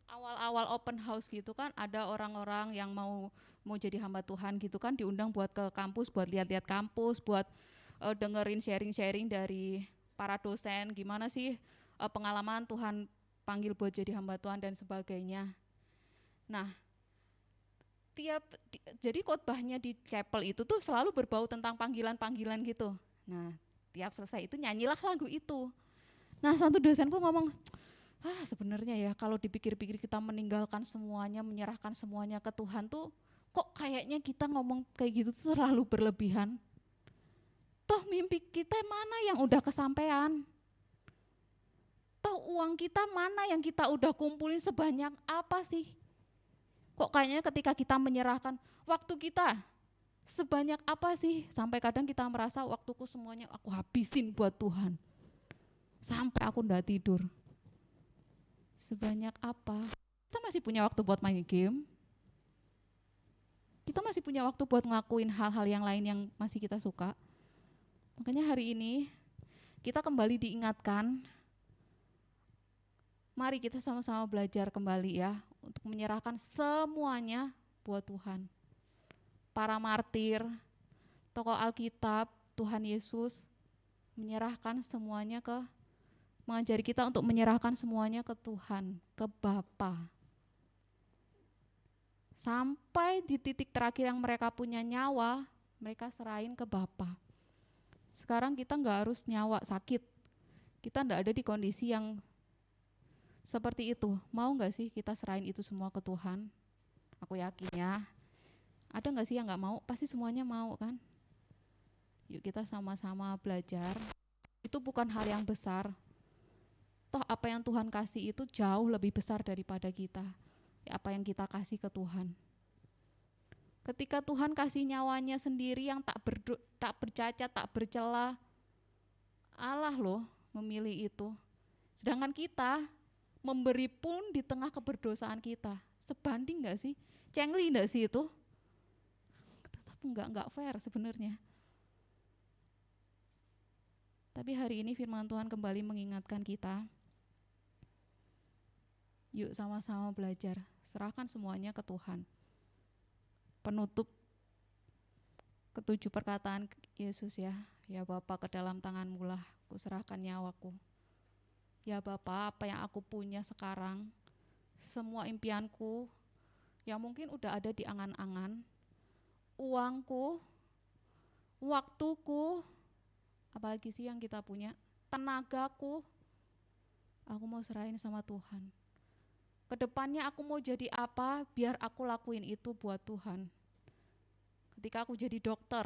awal-awal open house gitu kan ada orang-orang yang mau jadi hamba Tuhan gitu kan diundang buat ke kampus, buat lihat-lihat kampus, buat dengerin sharing-sharing dari para dosen, gimana sih pengalaman Tuhan panggil buat jadi hamba Tuhan dan sebagainya. Nah, jadi khotbahnya di chapel itu tuh selalu berbau tentang panggilan-panggilan gitu. Nah, tiap selesai itu nyanyilah lagu itu. Nah, satu dosenku ngomong, sebenarnya ya kalau dipikir-pikir kita meninggalkan semuanya, menyerahkan semuanya ke Tuhan tuh kok kayaknya kita ngomong kayak gitu tuh terlalu berlebihan. Toh mimpi kita mana yang udah kesampaian? Toh uang kita mana yang kita udah kumpulin sebanyak apa sih? Kok kayaknya ketika kita menyerahkan waktu kita, Sebanyak apa sih? Sampai kadang kita merasa waktuku semuanya aku habisin buat Tuhan. Sampai aku nggak tidur. Sebanyak apa? Kita masih punya waktu buat main game. Kita masih punya waktu buat ngelakuin hal-hal yang lain yang masih kita suka. Makanya hari ini kita kembali diingatkan, mari kita sama-sama belajar kembali ya, untuk menyerahkan semuanya buat Tuhan. Para martir, tokoh Alkitab, Tuhan Yesus menyerahkan semuanya mengajari kita untuk menyerahkan semuanya ke Tuhan, ke Bapa. Sampai di titik terakhir yang mereka punya nyawa, mereka serahin ke Bapa. Sekarang kita nggak harus nyawa sakit, kita nggak ada di kondisi yang seperti itu. Mau nggak sih kita serahin itu semua ke Tuhan? Aku yakin ya. Ada nggak sih yang nggak mau? Pasti semuanya mau kan? Yuk kita sama-sama belajar. Itu bukan hal yang besar. Toh apa yang Tuhan kasih itu jauh lebih besar daripada kita. Apa yang kita kasih ke Tuhan. Ketika Tuhan kasih nyawanya sendiri yang tak bercacat, tak bercela, Allah loh memilih itu. Sedangkan kita memberi pun di tengah keberdosaan kita. Sebanding nggak sih? Cengli nggak sih itu? Tetap nggak fair sebenarnya. Tapi hari ini firman Tuhan kembali mengingatkan kita. Yuk sama-sama belajar, serahkan semuanya ke Tuhan. Penutup ketujuh perkataan Yesus ya. Ya Bapa, ke dalam tangan-Mu lah kuserahkan nyawaku. Ya Bapa, apa yang aku punya sekarang, semua impianku yang mungkin udah ada di angan-angan, uangku, waktuku, apalagi sih yang kita punya, tenagaku, aku mau serahin sama Tuhan. Kedepannya aku mau jadi apa, biar aku lakuin itu buat Tuhan. Ketika aku jadi dokter,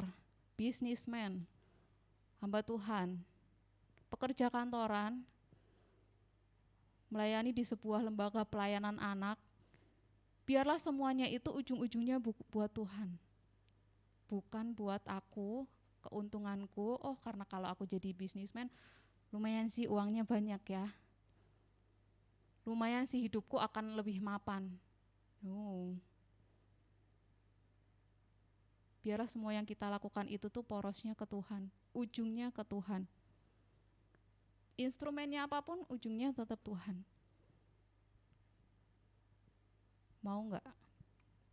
businessman, hamba Tuhan, pekerja kantoran, melayani di sebuah lembaga pelayanan anak, biarlah semuanya itu ujung-ujungnya buat Tuhan. Bukan buat aku, keuntunganku, oh karena kalau aku jadi businessman, lumayan sih uangnya banyak ya. Lumayan sih hidupku akan lebih mapan. Biarlah semua yang kita lakukan itu tuh porosnya ke Tuhan, ujungnya ke Tuhan. Instrumennya apapun, ujungnya tetap Tuhan. Mau enggak?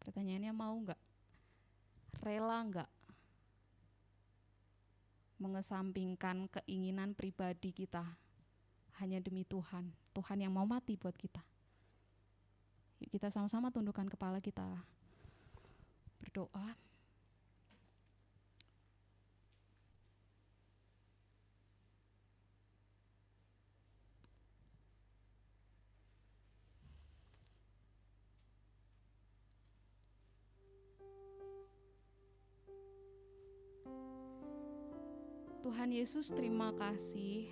Pertanyaannya mau enggak? Rela enggak? Mengesampingkan keinginan pribadi kita hanya demi Tuhan. Tuhan yang mau mati buat kita. Yuk kita sama-sama tundukkan kepala kita. Berdoa. Tuhan Yesus, terima kasih.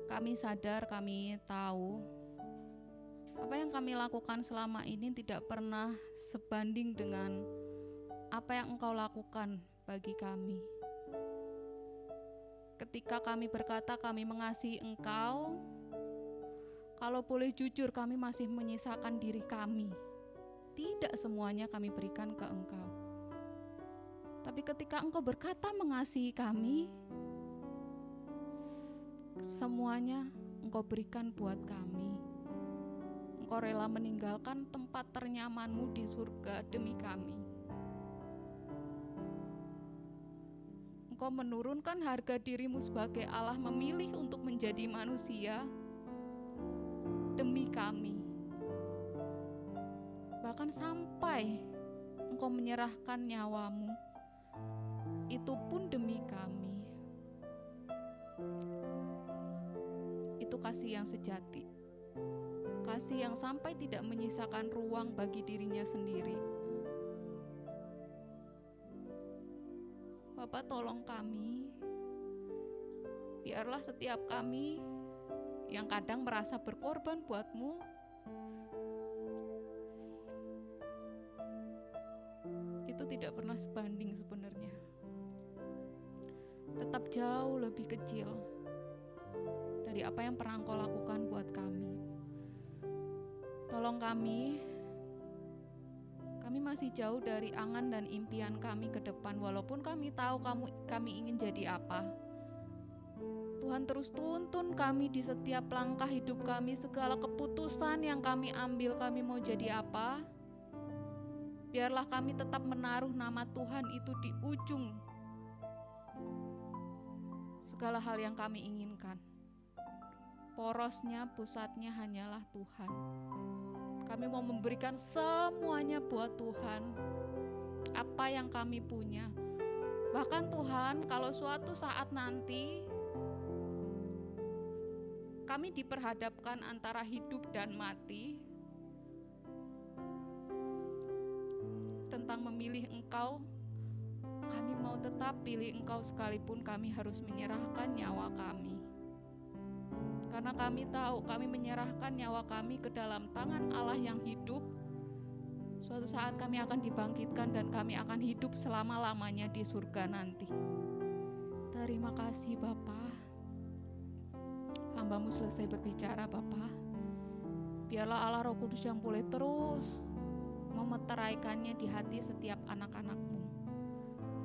Kami sadar, kami tahu apa yang kami lakukan selama ini tidak pernah sebanding dengan apa yang Engkau lakukan bagi kami. Ketika kami berkata kami mengasihi Engkau, kalau boleh jujur kami masih menyisakan diri kami. Tidak semuanya kami berikan ke Engkau. Tapi ketika Engkau berkata mengasihi kami, semuanya Engkau berikan buat kami. Engkau rela meninggalkan tempat ternyaman-Mu di surga demi kami. Engkau menurunkan harga diri-Mu sebagai Allah, memilih untuk menjadi manusia demi kami. Bahkan sampai Engkau menyerahkan nyawa-Mu, itu pun demi kami. Itu kasih yang sejati. Kasih yang sampai tidak menyisakan ruang bagi dirinya sendiri. Bapak, tolong kami. Biarlah setiap kami yang kadang merasa berkorban buat-Mu, itu tidak pernah sebanding sebenarnya. Tetap jauh lebih kecil dari apa yang pernah Engkau lakukan buat kami. Tolong kami masih jauh dari angan dan impian kami ke depan. Walaupun kami tahu kami ingin jadi apa, Tuhan terus tuntun kami di setiap langkah hidup kami. Segala keputusan yang kami ambil, kami mau jadi apa, biarlah kami tetap menaruh nama Tuhan itu di ujung segala hal yang kami inginkan. Porosnya, pusatnya hanyalah Tuhan. Kami mau memberikan semuanya buat Tuhan, apa yang kami punya. Bahkan Tuhan, kalau suatu saat nanti kami diperhadapkan antara hidup dan mati, tentang memilih Engkau, kami mau tetap pilih Engkau sekalipun kami harus menyerahkan nyawa kami. Karena kami tahu kami menyerahkan nyawa kami ke dalam tangan Allah yang hidup. Suatu saat kami akan dibangkitkan dan kami akan hidup selama-lamanya di surga nanti. Terima kasih Bapa. Hamba-Mu selesai berbicara Bapa. Biarlah Allah Roh Kudus yang boleh terus memeteraikannya di hati setiap anak-anak-Mu.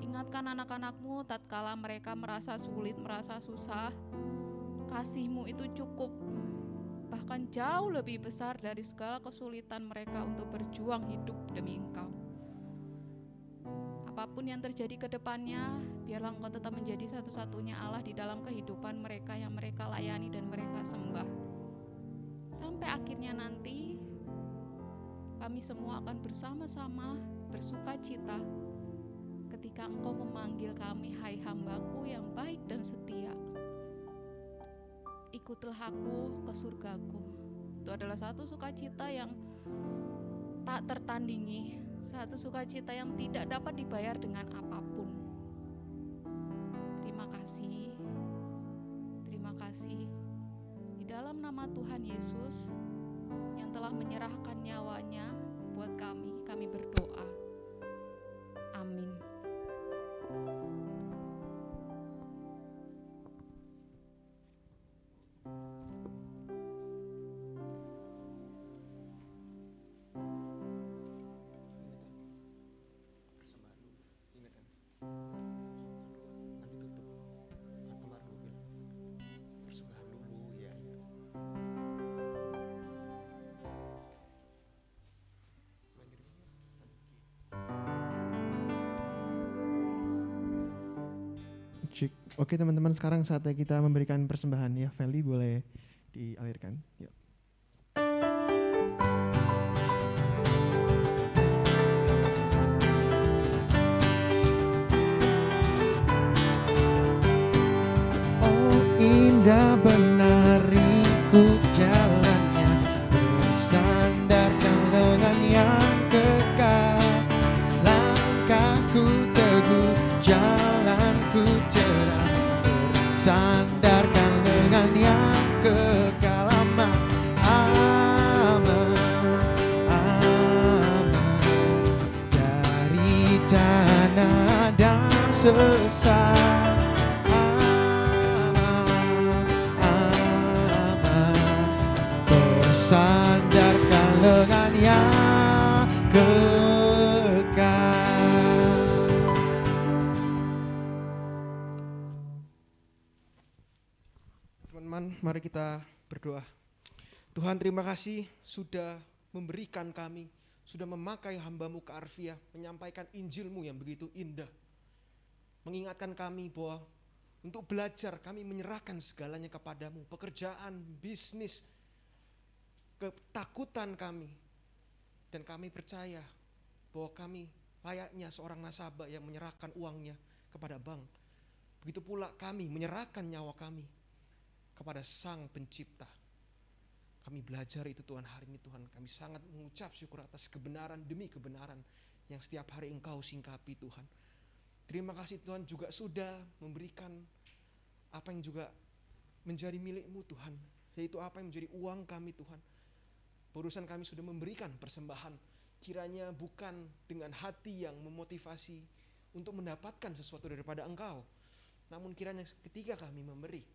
Ingatkan anak-anak-Mu tatkala mereka merasa sulit, merasa susah. Kasih-Mu itu cukup, bahkan jauh lebih besar dari segala kesulitan mereka untuk berjuang hidup demi Engkau. Apapun yang terjadi ke depannya, biarlah Engkau tetap menjadi satu-satunya Allah di dalam kehidupan mereka yang mereka layani dan mereka sembah. Sampai akhirnya nanti, kami semua akan bersama-sama bersuka cita ketika Engkau memanggil kami, hai hamba-Ku yang baik dan setia. Ikutlah aku ke surgaku. Itu adalah satu sukacita yang tak tertandingi, satu sukacita yang tidak dapat dibayar dengan apapun. Terima kasih. Terima kasih. Di dalam nama Tuhan Yesus yang telah menyerahkan nyawanya buat kami berdoa. Amin. Oke teman-teman, sekarang saatnya kita memberikan persembahan ya. Feli boleh dialirkan. Yuk. Oh indah benariku jalannya, bersandarkan lengan yang kekal. Langkahku teguh, jalanku cerah, sandarkan dengan yang kekal. Aman, aman, aman, dari tanah dan sesat. Aman, aman, bersandarkan lengan yang kekal. Teman-teman, mari kita berdoa. Tuhan, terima kasih sudah memberikan kami, sudah memakai hamba-Mu ke Arvia, menyampaikan Injil-Mu yang begitu indah. Mengingatkan kami bahwa untuk belajar kami menyerahkan segalanya kepadamu, pekerjaan, bisnis, ketakutan kami. Dan kami percaya bahwa kami layaknya seorang nasabah yang menyerahkan uangnya kepada bank. Begitu pula kami menyerahkan nyawa kami kepada Sang Pencipta. Kami belajar itu Tuhan hari ini Tuhan. Kami sangat mengucap syukur atas kebenaran demi kebenaran yang setiap hari Engkau singkapi Tuhan. Terima kasih Tuhan juga sudah memberikan apa yang juga menjadi milik-Mu Tuhan. Yaitu apa yang menjadi uang kami Tuhan. Barusan kami sudah memberikan persembahan kiranya bukan dengan hati yang memotivasi untuk mendapatkan sesuatu daripada Engkau, namun kiranya ketika kami memberi,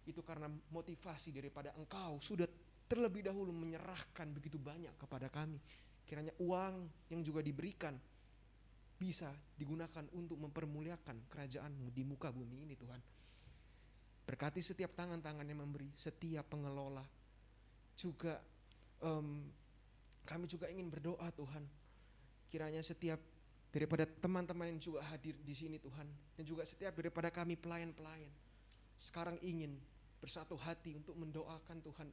itu karena motivasi daripada Engkau sudah terlebih dahulu menyerahkan begitu banyak kepada kami. Kiranya uang yang juga diberikan bisa digunakan untuk mempermuliakan kerajaan-Mu di muka bumi ini Tuhan. Berkati setiap tangan-tangan yang memberi, setiap pengelola. Juga kami juga ingin berdoa Tuhan, kiranya setiap daripada teman-teman yang juga hadir di sini Tuhan, dan juga setiap daripada kami pelayan-pelayan, sekarang ingin bersatu hati untuk mendoakan Tuhan.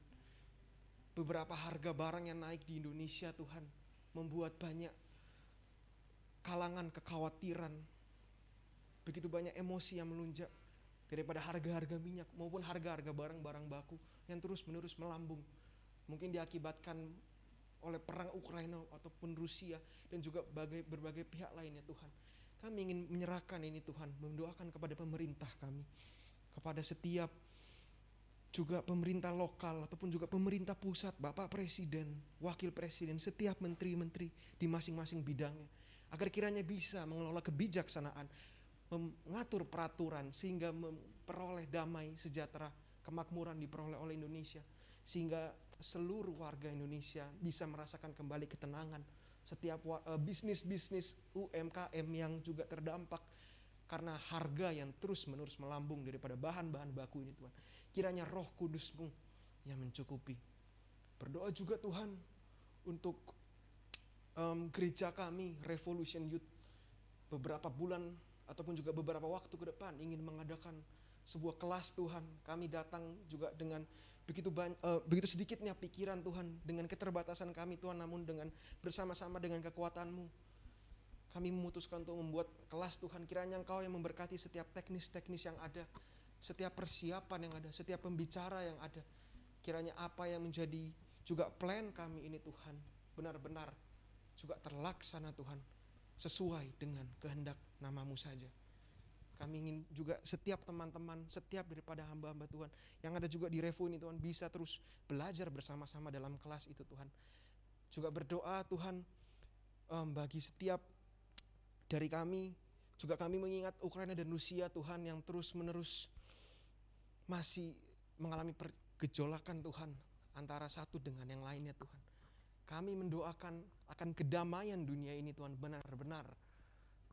Beberapa harga barang yang naik di Indonesia Tuhan, membuat banyak kalangan kekhawatiran, begitu banyak emosi yang melunjak daripada harga-harga minyak maupun harga-harga barang-barang baku yang terus-menerus melambung. Mungkin diakibatkan oleh perang Ukraina ataupun Rusia dan juga berbagai pihak lainnya Tuhan. Kami ingin menyerahkan ini Tuhan, mendoakan kepada pemerintah kami, kepada setiap juga pemerintah lokal ataupun juga pemerintah pusat, Bapak Presiden, Wakil Presiden, setiap menteri-menteri di masing-masing bidangnya, agar kiranya bisa mengelola kebijaksanaan, mengatur peraturan sehingga memperoleh damai, sejahtera, kemakmuran diperoleh oleh Indonesia, sehingga seluruh warga Indonesia bisa merasakan kembali ketenangan. Setiap bisnis-bisnis UMKM yang juga terdampak karena harga yang terus-menerus melambung daripada bahan-bahan baku ini Tuhan. Kiranya Roh Kudus-Mu yang mencukupi. Berdoa juga Tuhan untuk gereja kami, Revolution Youth, beberapa bulan ataupun juga beberapa waktu ke depan ingin mengadakan sebuah kelas Tuhan. Kami datang juga dengan begitu sedikitnya pikiran Tuhan, dengan keterbatasan kami Tuhan, namun dengan bersama-sama dengan kekuatan-Mu, kami memutuskan untuk membuat kelas Tuhan. Kiranya Engkau yang memberkati setiap teknis-teknis yang ada, setiap persiapan yang ada, setiap pembicara yang ada. Kiranya apa yang menjadi juga plan kami ini Tuhan, benar-benar juga terlaksana Tuhan, sesuai dengan kehendak nama-Mu saja. Kami ingin juga setiap teman-teman, setiap daripada hamba-hamba Tuhan yang ada juga di Revo ini Tuhan, bisa terus belajar bersama-sama dalam kelas itu Tuhan. Juga berdoa Tuhan bagi setiap dari kami, juga kami mengingat Ukraina dan Rusia Tuhan yang terus-menerus masih mengalami gejolakan Tuhan antara satu dengan yang lainnya Tuhan. Kami mendoakan akan kedamaian dunia ini Tuhan benar-benar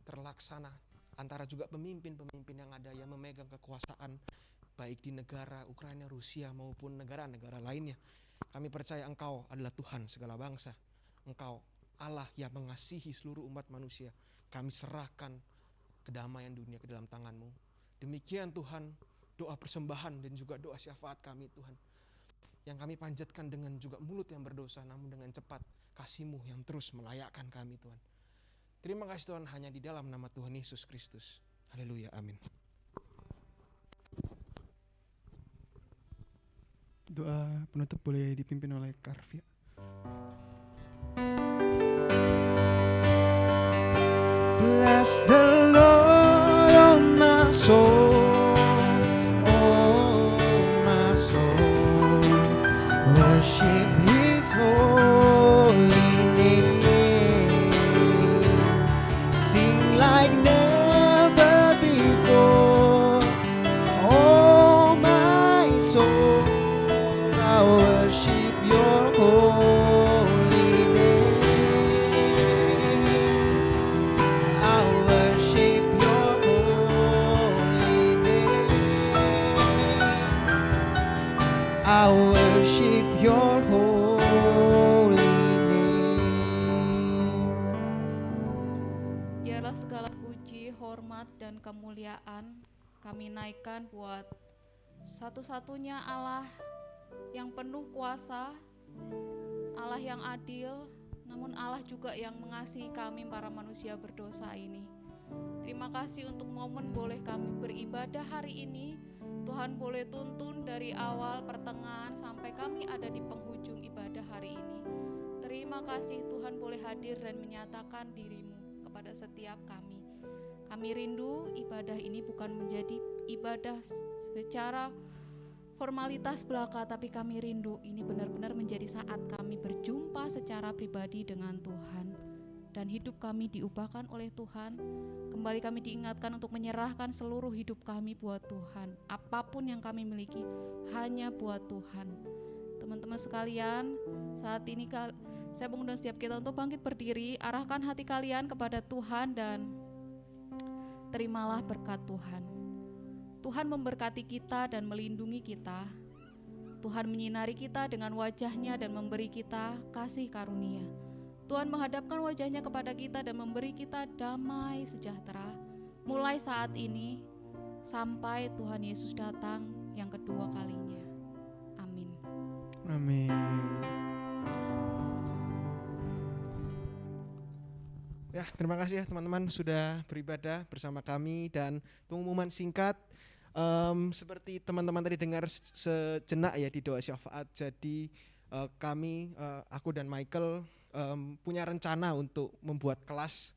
terlaksana antara juga pemimpin-pemimpin yang ada yang memegang kekuasaan baik di negara Ukraina, Rusia maupun negara-negara lainnya. Kami percaya Engkau adalah Tuhan segala bangsa. Engkau Allah yang mengasihi seluruh umat manusia. Kami serahkan kedamaian dunia ke dalam tangan-Mu. Demikian Tuhan doa persembahan dan juga doa syafaat kami Tuhan, yang kami panjatkan dengan juga mulut yang berdosa, namun dengan cepat kasih-Mu yang terus melayakkan kami Tuhan. Terima kasih Tuhan, hanya di dalam nama Tuhan Yesus Kristus. Haleluya, amin. Doa penutup boleh dipimpin oleh Karvia. Bless the Lord, oh my soul, oh my soul, worship His holy name, sing like never before, oh my soul, I worship Your holy name. I worship Your holy name. I worship Your holy name. Biarlah segala puji, hormat, dan kemuliaan kami naikkan buat satu-satunya Allah yang penuh kuasa, Allah yang adil, namun Allah juga yang mengasihi kami para manusia berdosa ini. Terima kasih untuk momen boleh kami beribadah hari ini. Tuhan boleh tuntun dari awal, pertengahan, sampai kami ada di penghujung ibadah hari ini. Terima kasih Tuhan boleh hadir dan menyatakan diri-Mu kepada setiap kami. Kami rindu ibadah ini bukan menjadi ibadah secara formalitas belaka, tapi kami rindu ini benar-benar menjadi saat kami berjumpa secara pribadi dengan Tuhan. dan hidup kami diubahkan oleh Tuhan. Kembali kami diingatkan untuk menyerahkan seluruh hidup kami buat Tuhan. Apapun yang kami miliki hanya buat Tuhan. Teman-teman sekalian, saat ini saya mengundang setiap kita untuk bangkit berdiri, arahkan hati kalian kepada Tuhan dan terimalah berkat Tuhan. Tuhan memberkati kita dan melindungi kita. Tuhan menyinari kita dengan wajah-Nya dan memberi kita kasih karunia. Tuhan menghadapkan wajah-Nya kepada kita dan memberi kita damai sejahtera mulai saat ini sampai Tuhan Yesus datang yang kedua kalinya. Amin. Amin. Ya, terima kasih ya teman-teman sudah beribadah bersama kami, dan pengumuman singkat seperti teman-teman tadi dengar sejenak ya di doa syafaat. Jadi kami, aku dan Michael punya rencana untuk membuat kelas,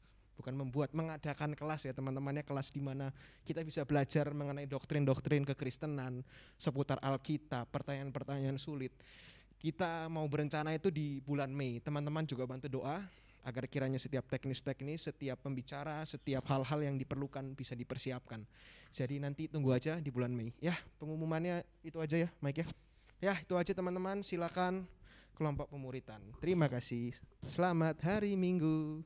mengadakan kelas ya teman-temannya, kelas di mana kita bisa belajar mengenai doktrin-doktrin kekristenan seputar Alkitab, pertanyaan-pertanyaan sulit. Kita mau berencana itu di bulan Mei. Teman-teman juga bantu doa agar kiranya setiap teknis-teknis, setiap pembicara, setiap hal-hal yang diperlukan bisa dipersiapkan. Jadi nanti tunggu aja di bulan Mei. Ya, pengumumannya itu aja ya, Mike ya. Ya, itu aja teman-teman. Silakan kelompok pemuritan. Terima kasih. Selamat hari Minggu.